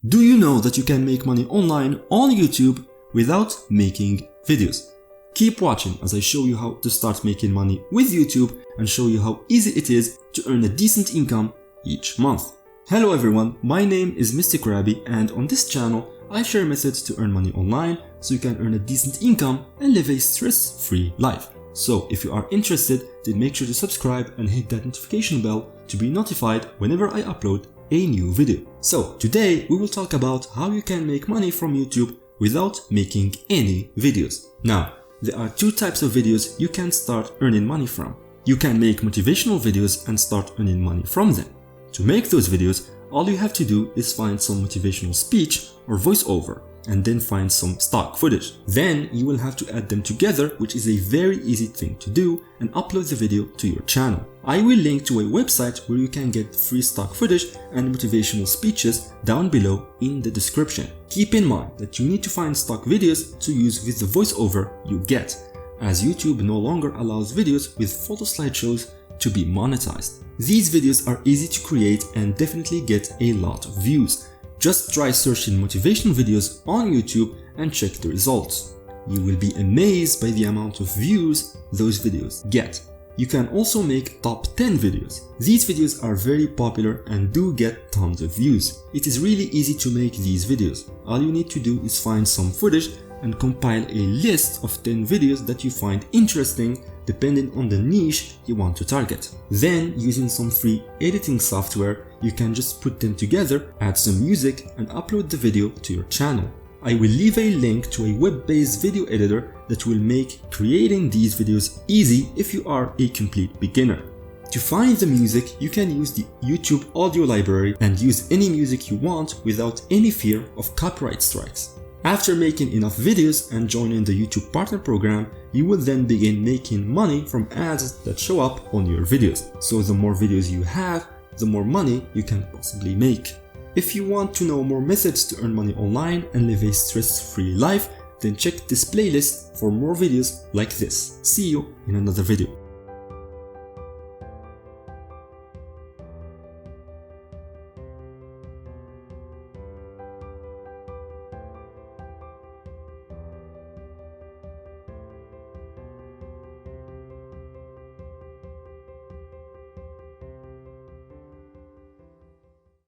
Do you know that you can make money online on YouTube without making videos? Keep watching as I show you how to start making money with YouTube and show you how easy it is to earn a decent income each month. Hello everyone, my name is Mystic Rabi, and on this channel I share methods to earn money online so you can earn a decent income and live a stress-free life. So if you are interested, then make sure to subscribe and hit that notification bell to be notified whenever I upload a new video. So today we will talk about how you can make money from YouTube without making any videos. Now, there are two types of videos you can start earning money from. You can make motivational videos and start earning money from them. To make those videos, all you have to do is find some motivational speech or voiceover and then find some stock footage. Then you will have to add them together, which is a very easy thing to do, and upload the video to your channel. I will link to a website where you can get free stock footage and motivational speeches down below in the description. Keep in mind that you need to find stock videos to use with the voiceover you get, as YouTube no longer allows videos with photo slideshows to be monetized. These videos are easy to create and definitely get a lot of views. Just try searching motivational videos on YouTube and check the results. You will be amazed by the amount of views those videos get. You can also make top 10 videos. These videos are very popular and do get tons of views. It is really easy to make these videos. All you need to do is find some footage and compile a list of 10 videos that you find interesting depending on the niche you want to target. Then, using some free editing software, you can just put them together, add some music, and upload the video to your channel. I will leave a link to a web-based video editor that will make creating these videos easy if you are a complete beginner. To find the music, you can use the YouTube audio library and use any music you want without any fear of copyright strikes. After making enough videos and joining the YouTube Partner Program, you will then begin making money from ads that show up on your videos. So the more videos you have, the more money you can possibly make. If you want to know more methods to earn money online and live a stress-free life, then check this playlist for more videos like this. See you in another video.